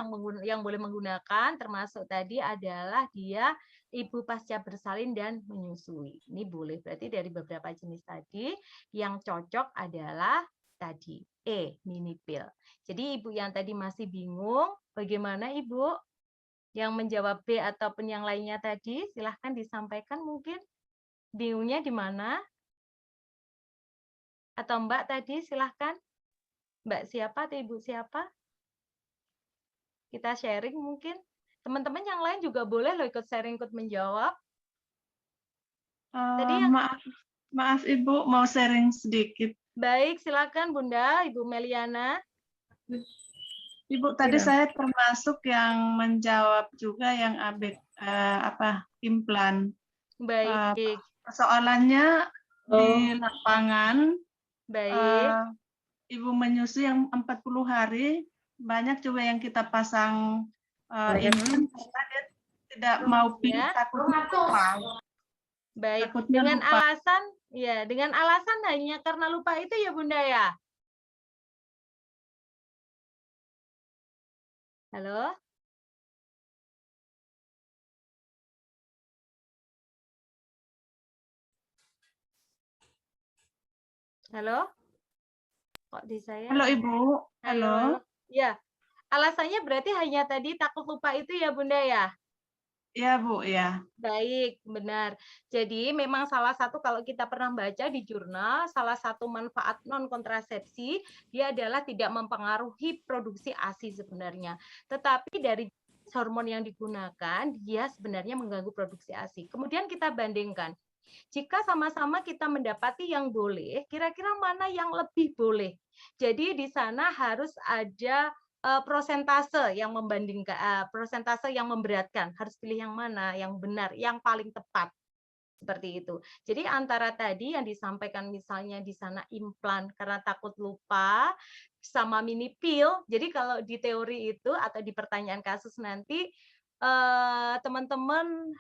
menggunakan termasuk tadi adalah dia ibu pasca bersalin dan menyusui. Ini boleh. Berarti dari beberapa jenis tadi yang cocok adalah tadi E, mini pil. Jadi ibu yang tadi masih bingung, bagaimana ibu yang menjawab B ataupun yang lainnya tadi? Silahkan disampaikan mungkin bingungnya di mana? Atau Mbak tadi, silahkan. Mbak siapa atau Ibu siapa? Kita sharing mungkin. Teman-teman yang lain juga boleh loh ikut sharing, ikut menjawab. Tadi yang Maaf Ibu, mau sharing sedikit. baik, silakan Bunda, Ibu Meliana. Ibu, tadi saya termasuk yang menjawab juga yang implan. Baik. Persoalannya di lapangan, Baik. Ibu menyusui yang 40 hari, banyak juga yang kita pasang implan karena dia tidak mau pilih, takutnya lupa. Baik, Takutnya dengan lupa. alasan dengan alasan hanya karena lupa itu ya Bunda ya. Halo? Halo? Kok di saya? Halo Ibu. Halo. Ya, alasannya berarti hanya tadi takut lupa itu ya Bunda ya? Iya Bu, ya. Baik, benar. Jadi memang salah satu kalau kita pernah baca di jurnal, salah satu manfaat non kontrasepsi dia adalah tidak mempengaruhi produksi ASI sebenarnya. Tetapi dari hormon yang digunakan dia sebenarnya mengganggu produksi ASI. Kemudian kita bandingkan. Jika sama-sama kita mendapati yang boleh, kira-kira mana yang lebih boleh? Jadi di sana harus ada prosentase yang membandingkan, prosentase yang memberatkan. Harus pilih yang mana, yang benar, yang paling tepat. Seperti itu. Jadi antara tadi yang disampaikan misalnya di sana implan karena takut lupa sama mini pill. Jadi kalau di teori itu atau di pertanyaan kasus nanti teman-teman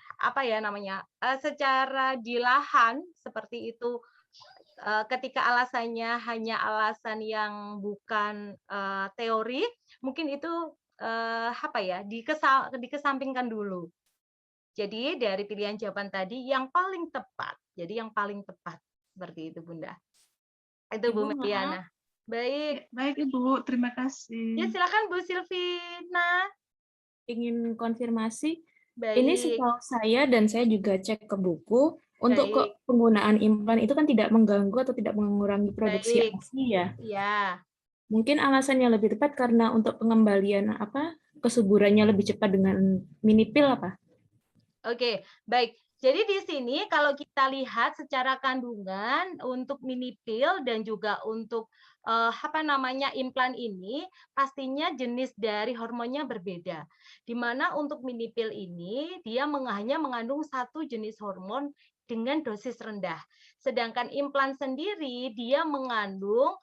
secara di lahan seperti itu ketika alasannya hanya alasan yang bukan teori, mungkin itu dikesampingkan dulu. Jadi dari pilihan jawaban tadi yang paling tepat. Jadi yang paling tepat seperti itu Bunda. Itu Bu Meliana. Baik. Baik Ibu, terima kasih. Ya silakan Bu Silvina. Ingin konfirmasi. Baik. Ini setahu saya dan saya juga cek ke buku. Untuk penggunaan implan itu kan tidak mengganggu atau tidak mengurangi produksi ASI ya? Iya. Mungkin alasannya lebih tepat karena untuk pengembalian kesuburannya lebih cepat dengan mini pill apa? Oke, baik. Jadi di sini kalau kita lihat secara kandungan untuk mini pill dan juga untuk implan ini pastinya jenis dari hormonnya berbeda. Di mana untuk mini pill ini dia hanya mengandung satu jenis hormon dengan dosis rendah. Sedangkan implan sendiri dia mengandung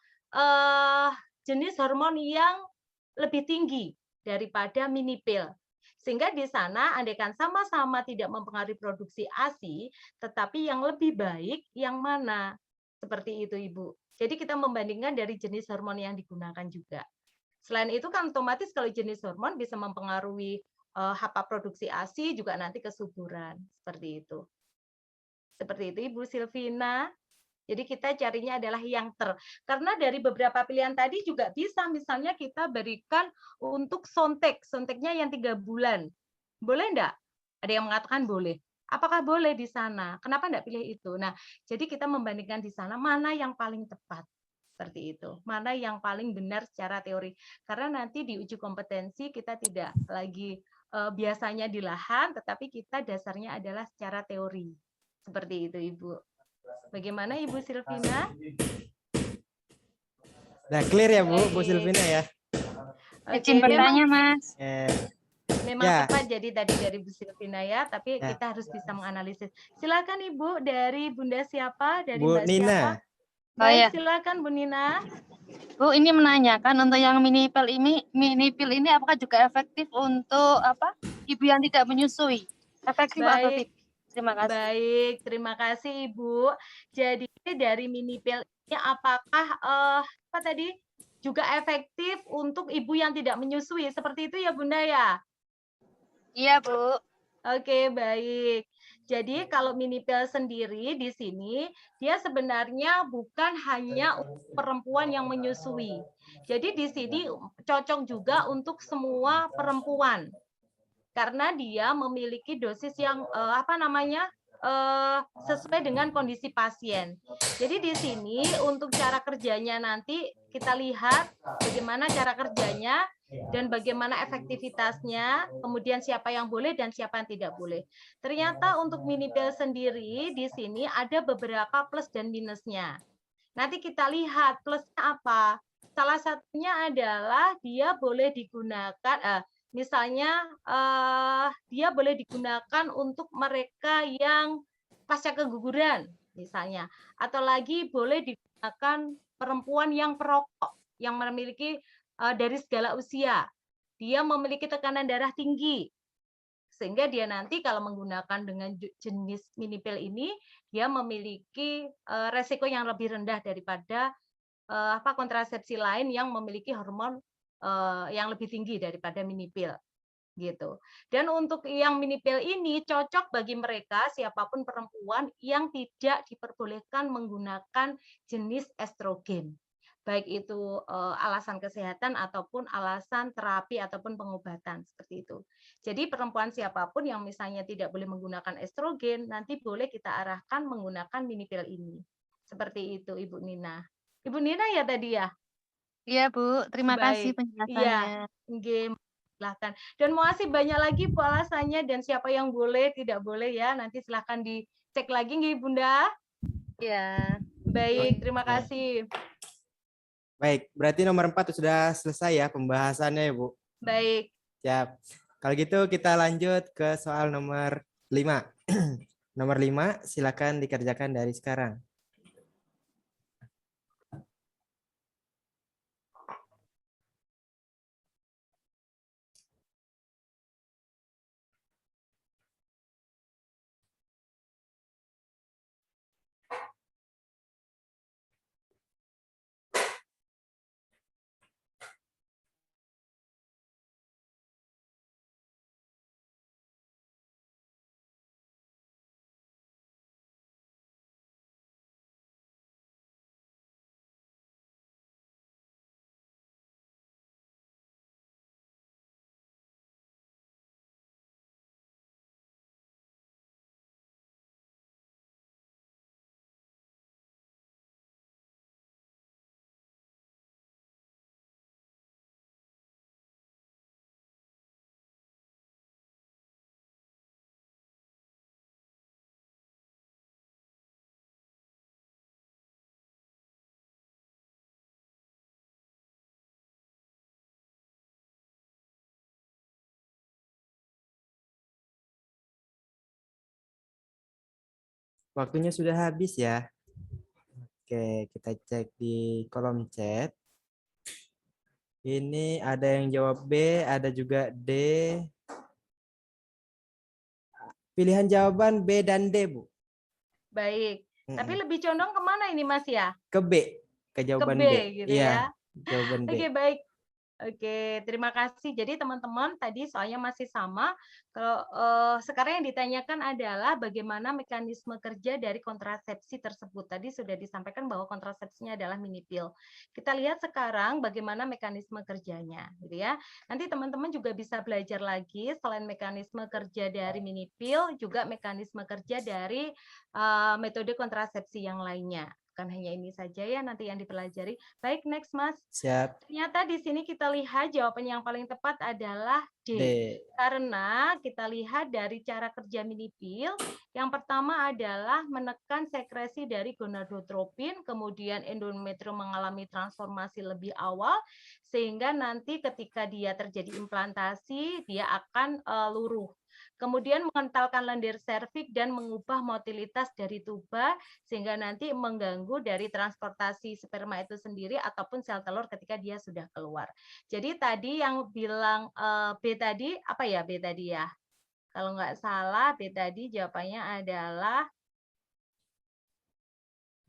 jenis hormon yang lebih tinggi daripada mini pill. Sehingga di sana andaikan sama-sama tidak mempengaruhi produksi ASI, tetapi yang lebih baik yang mana? Seperti itu Ibu. Jadi kita membandingkan dari jenis hormon yang digunakan juga. Selain itu kan otomatis kalau jenis hormon bisa mempengaruhi produksi ASI juga nanti kesuburan. Seperti itu. Seperti itu Ibu Silvina. Jadi kita carinya adalah yang karena dari beberapa pilihan tadi juga bisa misalnya kita berikan untuk sonteknya yang 3 bulan. Boleh enggak? Ada yang mengatakan boleh. Apakah boleh di sana? Kenapa enggak pilih itu? Nah, jadi kita membandingkan di sana mana yang paling tepat. Seperti itu. Mana yang paling benar secara teori. Karena nanti di uji kompetensi kita tidak lagi biasanya di lahan, tetapi kita dasarnya adalah secara teori. Seperti itu, Ibu. Bagaimana Ibu Silvina? Nah, clear ya Bu Silvina ya? Izin bertanya Mas. Memang tepat jadi tadi dari Bu Silvina ya, tapi kita harus bisa menganalisis. Silakan Ibu dari Bunda siapa? Dari Bu Mbak Nina. siapa? Baik, silakan Bu Nina. Bu, ini menanyakan untuk yang mini pill ini apakah juga efektif untuk ibu yang tidak menyusui? Efektif atau tidak? Terima kasih. Baik, terima kasih Ibu. Jadi dari mini pill ini apakah juga efektif untuk ibu yang tidak menyusui? Seperti itu ya Bunda ya? Iya Bu. Oke, baik. Jadi kalau mini pill sendiri di sini dia sebenarnya bukan hanya untuk perempuan yang menyusui. Jadi di sini cocok juga untuk semua perempuan. Karena dia memiliki dosis yang sesuai dengan kondisi pasien. Jadi di sini untuk cara kerjanya nanti kita lihat bagaimana cara kerjanya dan bagaimana efektivitasnya, kemudian siapa yang boleh dan siapa yang tidak boleh. Ternyata untuk mini pill sendiri di sini ada beberapa plus dan minusnya. Nanti kita lihat plusnya apa. Salah satunya adalah dia boleh digunakan, misalnya dia boleh digunakan untuk mereka yang pasca keguguran, misalnya, atau lagi boleh digunakan perempuan yang perokok, yang memiliki dari segala usia. Dia memiliki tekanan darah tinggi, sehingga dia nanti kalau menggunakan dengan jenis mini pill ini, dia memiliki resiko yang lebih rendah daripada kontrasepsi lain yang memiliki hormon yang lebih tinggi daripada mini pill gitu. Dan untuk yang mini pill ini cocok bagi mereka siapapun perempuan yang tidak diperbolehkan menggunakan jenis estrogen. Baik itu alasan kesehatan ataupun alasan terapi ataupun pengobatan seperti itu. Jadi perempuan siapapun yang misalnya tidak boleh menggunakan estrogen, nanti boleh kita arahkan menggunakan mini pill ini. Seperti itu Ibu Nina. Ibu Nina ya tadi ya? Iya Bu, terima kasih Baik. penjelasannya. Iya, silahkan. Dan masih banyak lagi Bu alasannya dan siapa yang boleh, tidak boleh ya. Nanti silahkan dicek lagi nggih Bunda. Iya. Baik, terima kasih. Baik, berarti nomor 4 sudah selesai ya pembahasannya ya Bu. Baik. Siap. Kalau gitu kita lanjut ke soal nomor 5. Nomor 5 silakan dikerjakan dari sekarang. Waktunya sudah habis ya. Oke, kita cek di kolom chat. Ini ada yang jawab B, ada juga D. Pilihan jawaban B dan D, Bu. Baik. Tapi lebih condong kemana ini Mas ya? Ke B, ke jawaban Ke B. B. Gitu ya. Jawaban B. Oke, baik. Oke, terima kasih. Jadi teman-teman tadi soalnya masih sama. Kalau sekarang yang ditanyakan adalah bagaimana mekanisme kerja dari kontrasepsi tersebut. Tadi sudah disampaikan bahwa kontrasepsinya adalah mini pill. Kita lihat sekarang bagaimana mekanisme kerjanya, gitu ya. Nanti teman-teman juga bisa belajar lagi selain mekanisme kerja dari mini pill, juga mekanisme kerja dari metode kontrasepsi yang lainnya. Bukan hanya ini saja ya nanti yang dipelajari. Baik, next Mas. Siap. Ternyata di sini kita lihat jawaban yang paling tepat adalah D. Karena kita lihat dari cara kerja mini pill, yang pertama adalah menekan sekresi dari gonadotropin, kemudian endometrium mengalami transformasi lebih awal, sehingga nanti ketika dia terjadi implantasi, dia akan luruh. Kemudian mengentalkan lendir serviks dan mengubah motilitas dari tuba sehingga nanti mengganggu dari transportasi sperma itu sendiri ataupun sel telur ketika dia sudah keluar. Jadi tadi yang bilang B tadi apa ya B tadi ya? Kalau nggak salah B tadi jawabannya adalah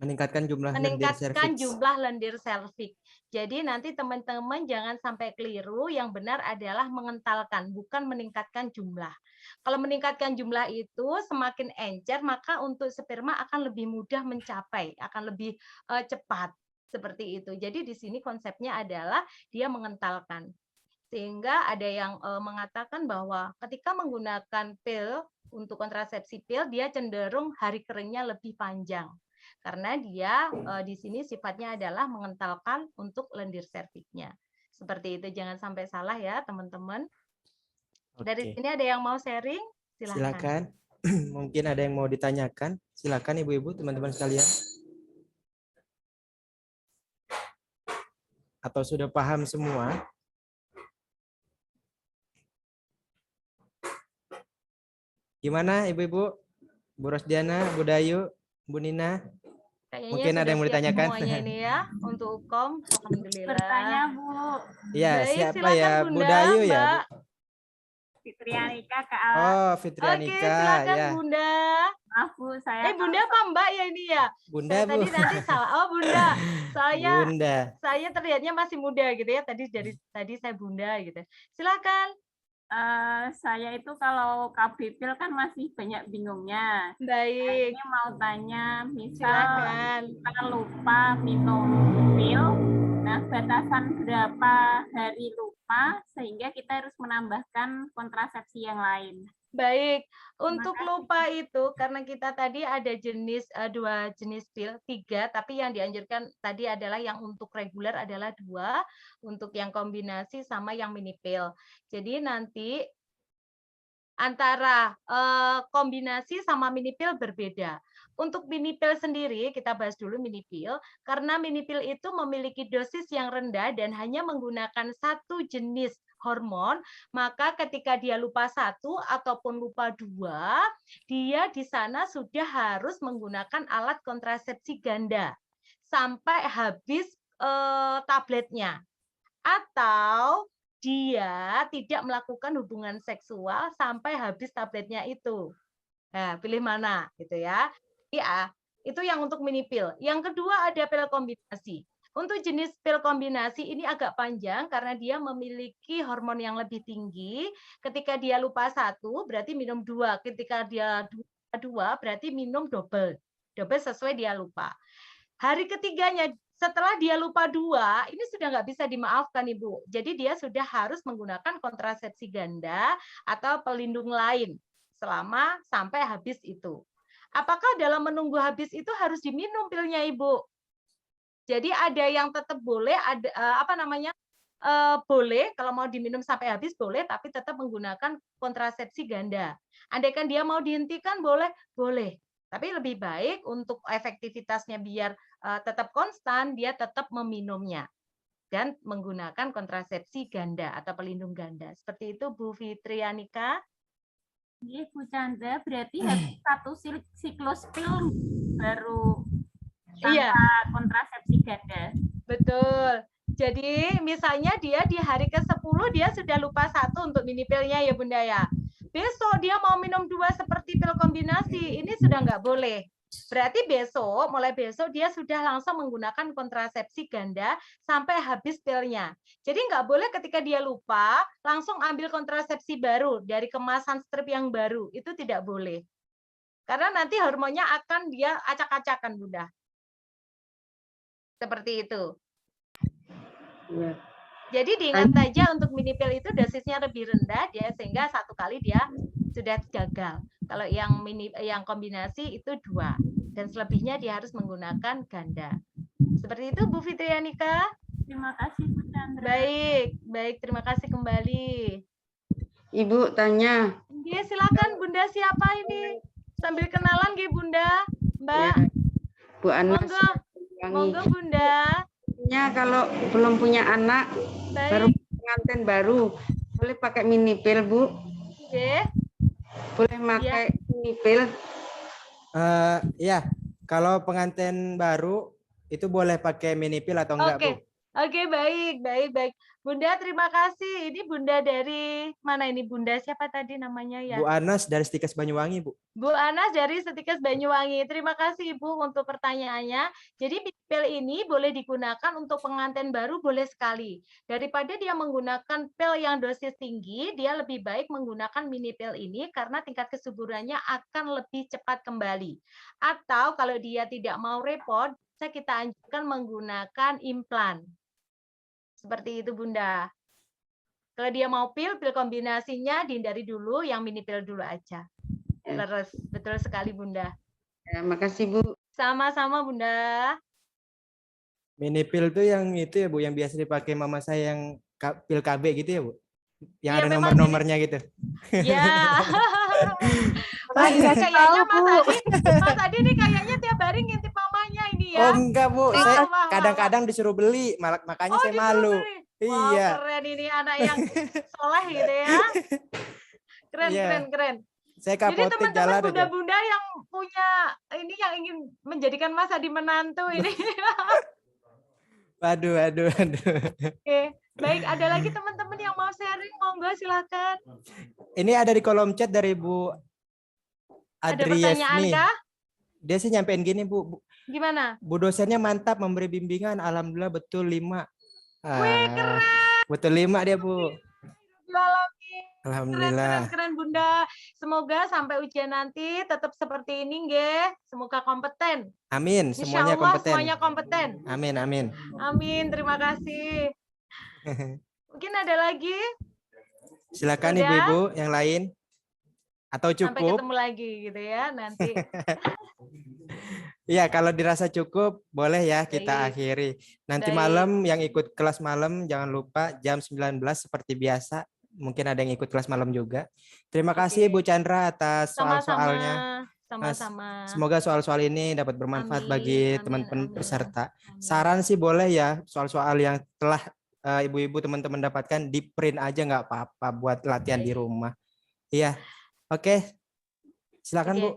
meningkatkan jumlah lendir serviks. Jadi nanti teman-teman jangan sampai keliru, yang benar adalah mengentalkan, bukan meningkatkan jumlah. Kalau meningkatkan jumlah itu semakin encer, maka untuk sperma akan lebih mudah mencapai, akan lebih cepat seperti itu. Jadi di sini konsepnya adalah dia mengentalkan. Sehingga ada yang mengatakan bahwa ketika menggunakan pil untuk kontrasepsi pil dia cenderung hari keringnya lebih panjang. Karena dia di sini sifatnya adalah mengentalkan untuk lendir serviknya. Seperti itu, jangan sampai salah ya teman-teman. Dari sini ada yang mau sharing? Silakan. Mungkin ada yang mau ditanyakan. Silakan ibu-ibu, teman-teman sekalian. Atau sudah paham semua? Gimana ibu-ibu? Bu Rosdiana, Bu Dayu, Bu Nina? Kayaknya Mungkin ada yang mau siap ditanyakan. semuanya ini ya untuk Ukom. Alhamdulillah. Bertanya Bu. Iya, Baik, siapa silakan, ya? Bu Bunda, Dayu ya? Mbak. Fitrianika Kak Ala. Oh, Fitrianika. Oke, silakan Ya. Bunda. Maaf Bu, saya Bunda apa Mbak ya ini ya? Bunda, Saya Bu. tadi nanti salah. Oh, Bunda. Bunda. Saya terlihatnya masih muda gitu ya. Tadi saya Bunda gitu. Silakan. Saya itu kalau KB pil kan masih banyak bingungnya. Baik. Ini mau tanya, misal Silakan. kita lupa minum pil, nah batasan berapa hari lupa sehingga kita harus menambahkan kontrasepsi yang lain. Baik, untuk lupa itu karena kita tadi ada dua jenis pil, 3, tapi yang dianjurkan tadi adalah yang untuk reguler adalah 2, untuk yang kombinasi sama yang mini pil. Jadi nanti antara kombinasi sama mini pil berbeda. Untuk mini pil sendiri, kita bahas dulu mini pil, karena mini pil itu memiliki dosis yang rendah dan hanya menggunakan satu jenis hormon, maka ketika dia lupa 1 ataupun lupa 2, dia di sana sudah harus menggunakan alat kontrasepsi ganda sampai habis tabletnya. Atau dia tidak melakukan hubungan seksual sampai habis tabletnya itu. Nah, pilih mana gitu ya. Ya, itu yang untuk mini pil. Yang kedua ada pil kombinasi. Untuk jenis pil kombinasi ini agak panjang karena dia memiliki hormon yang lebih tinggi. Ketika dia lupa 1, berarti minum 2. Ketika dia lupa 2, berarti minum double. Double sesuai dia lupa. Hari ketiganya, setelah dia lupa 2, ini sudah nggak bisa dimaafkan, Ibu. Jadi dia sudah harus menggunakan kontrasepsi ganda atau pelindung lain selama sampai habis itu. Apakah dalam menunggu habis itu harus diminum pilnya, Ibu? Jadi ada yang tetap boleh, ada boleh kalau mau diminum sampai habis boleh, tapi tetap menggunakan kontrasepsi ganda. Andaikan dia mau dihentikan boleh, boleh. Tapi lebih baik untuk efektivitasnya biar tetap konstan, dia tetap meminumnya dan menggunakan kontrasepsi ganda atau pelindung ganda. Seperti itu Bu Fitrianika. Iya Bu Chandra, berarti habis 1 siklus pil baru tanpa kontrasepsi ganda. Betul. Jadi misalnya dia di hari ke-10 dia sudah lupa 1 untuk mini pilnya ya Bunda ya. Besok dia mau minum 2 seperti pil kombinasi, ini sudah nggak boleh. Berarti mulai besok dia sudah langsung menggunakan kontrasepsi ganda sampai habis pilnya. Jadi nggak boleh ketika dia lupa langsung ambil kontrasepsi baru dari kemasan strip yang baru, itu tidak boleh. Karena nanti hormonnya akan dia acak-acakan Bunda. Seperti itu. Ya. Jadi diingat saja untuk mini pil itu dosisnya lebih rendah dia sehingga 1 kali dia sudah gagal. Kalau yang kombinasi itu 2 dan selebihnya dia harus menggunakan ganda. Seperti itu Bu Fitrianika. Terima kasih Bu Chandra. Baik, terima kasih kembali. Ibu tanya. Iya, silakan Bunda, siapa ini? Sambil kenalan nggih Bunda, Mbak. Ya, Bu Ana. Monggo Bunda. Ya, kalau belum punya anak, baru pengantin baru, boleh pakai mini pil, Bu? Oke. Boleh pakai mini pil? Ya, kalau pengantin baru itu boleh pakai mini pil atau enggak, Bu? Oke, baik. Bunda, terima kasih. Ini Bunda dari mana ini Bunda? Siapa tadi namanya ya? Bu Anas dari Stikes Banyuwangi, Bu. Bu Anas dari Stikes Banyuwangi. Terima kasih Ibu untuk pertanyaannya. Jadi pil ini boleh digunakan untuk pengantin baru boleh sekali. Daripada dia menggunakan pil yang dosis tinggi, dia lebih baik menggunakan mini pil ini karena tingkat kesuburannya akan lebih cepat kembali. Atau kalau dia tidak mau repot, kita anjurkan menggunakan implan. Seperti itu Bunda. Kalau dia mau pil kombinasinya dihindari dulu, yang mini pil dulu aja. Leres, betul sekali Bunda. Ya, makasih Bu. Sama-sama Bunda. Mini pil tuh yang itu ya Bu, yang biasa dipakai mama saya yang pil KB gitu ya Bu? Yang Iya, ada memang nomor-nomornya gitu. Ya. Wah, dikasih Kayaknya tahu, Bu. Mas Adi ini kayaknya tiap hari ngintip mamanya ini ya. Oh enggak Bu, saya wah. kadang-kadang disuruh beli, makanya saya malu. Wow, Iya. keren ini anak yang soleh gitu ya. Keren, Iya. keren. Saya Jadi kapotik teman-teman jalan aja. bunda-bunda yang punya ini yang ingin menjadikan Mas Adi menantu ini. Waduh. Oke, baik. Ada lagi teman-teman yang mau sharing, monggo silakan. Ini ada di kolom chat dari Bu Ada pertanyaan Adriesni. kah? Dia sih nyampein gini Bu. Gimana? Bu dosennya mantap memberi bimbingan. Alhamdulillah betul 5. Wih, keren. Betul 5 dia Bu. Alhamdulillah. Keren Bunda. Semoga sampai ujian nanti tetap seperti ini nggih. Semoga kompeten. Amin. Semuanya Insya Allah kompeten. semuanya kompeten. Amin. Amin. Terima kasih. Mungkin ada lagi? Silakan Sudah? ibu-ibu yang lain. Atau Sampai cukup? ketemu lagi gitu ya nanti. Iya, kalau dirasa cukup boleh ya kita Baik. akhiri. Nanti Baik. malam yang ikut kelas malam jangan lupa jam 19 seperti biasa. Mungkin ada yang ikut kelas malam juga. Terima kasih Bu Chandra atas soal-soalnya. Sama-sama. Semoga soal-soal ini dapat bermanfaat bagi teman-teman peserta. Saran sih boleh ya soal-soal yang telah ibu-ibu teman-teman dapatkan di print aja nggak apa-apa buat latihan di rumah. Iya. Oke. Silakan Bu.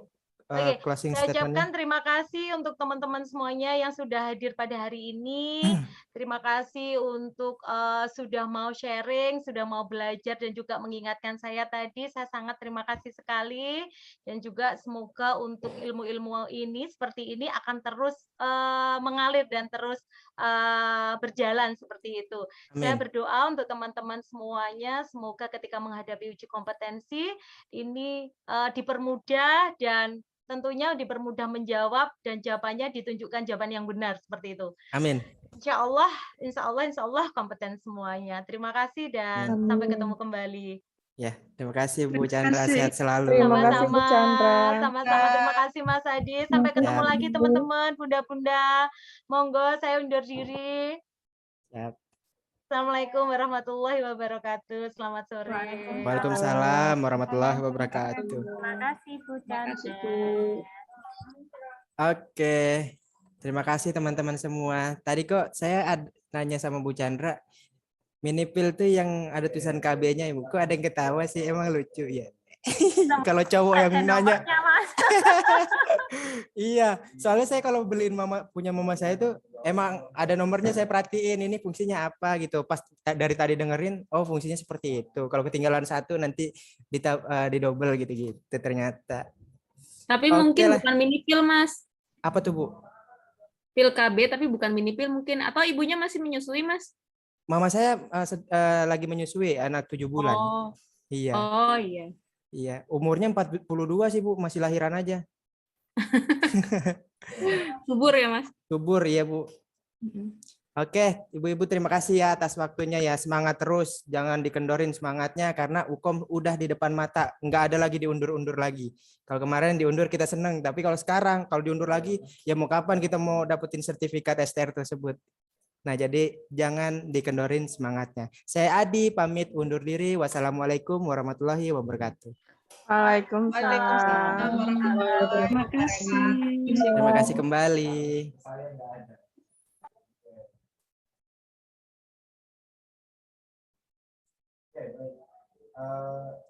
Oke, Closing saya statement-nya. ucapkan terima kasih untuk teman-teman semuanya yang sudah hadir pada hari ini. Terima kasih untuk sudah mau sharing, sudah mau belajar dan juga mengingatkan saya tadi. Saya sangat terima kasih sekali dan juga semoga untuk ilmu-ilmu ini seperti ini akan terus mengalir dan terus berjalan seperti itu. Saya Amin. berdoa untuk teman-teman semuanya, semoga ketika menghadapi uji kompetensi ini dipermudah dan tentunya dipermudah menjawab dan jawabannya ditunjukkan jawaban yang benar seperti itu. Amin. Insya Allah kompeten semuanya. Terima kasih dan sampai ketemu kembali. Ya, terima kasih Bu Chandra, sehat selalu. Terima kasih Bu Chandra. Sama-sama. Terima kasih Mas Adi. Sampai ketemu lagi teman-teman, bunda-bunda. Monggo saya undur diri. Siap. Assalamualaikum warahmatullahi wabarakatuh. Selamat sore. Waalaikumsalam warahmatullahi wabarakatuh. Terima kasih Bu Chandra. Oke, terima kasih teman-teman semua. Tadi kok saya nanya sama Bu Chandra, mini pil tuh yang ada tulisan KB-nya, Ibu. Kok ada yang ketawa sih? Emang lucu ya. Kalau cowok yang nanya. Iya, soalnya saya kalau beliin punya mama saya tuh emang ada nomornya, saya perhatiin ini fungsinya apa gitu. Pas dari tadi dengerin, oh fungsinya seperti itu. Kalau ketinggalan satu nanti di double gitu ternyata. Tapi mungkin bukan mini pil, Mas. Apa tuh Bu? Pil KB tapi bukan mini pil mungkin. Atau ibunya masih menyusui, Mas? Mama saya lagi menyusui anak 7 bulan. Oh. Iya. Oh iya. Iya, umurnya 42 sih Bu, masih lahiran aja. Subur ya Mas? Subur ya Bu. Oke, ibu-ibu terima kasih ya atas waktunya ya. Semangat terus, jangan dikendorin semangatnya karena UKOM udah di depan mata, nggak ada lagi diundur-undur lagi. Kalau kemarin diundur kita seneng, tapi kalau sekarang kalau diundur lagi ya mau kapan kita mau dapetin sertifikat STR tersebut. Nah, jadi jangan dikendorin semangatnya. Saya Adi pamit undur diri. Wassalamualaikum warahmatullahi wabarakatuh. Waalaikumsalam. Terima kasih. Terima kasih kembali. Okay, baik.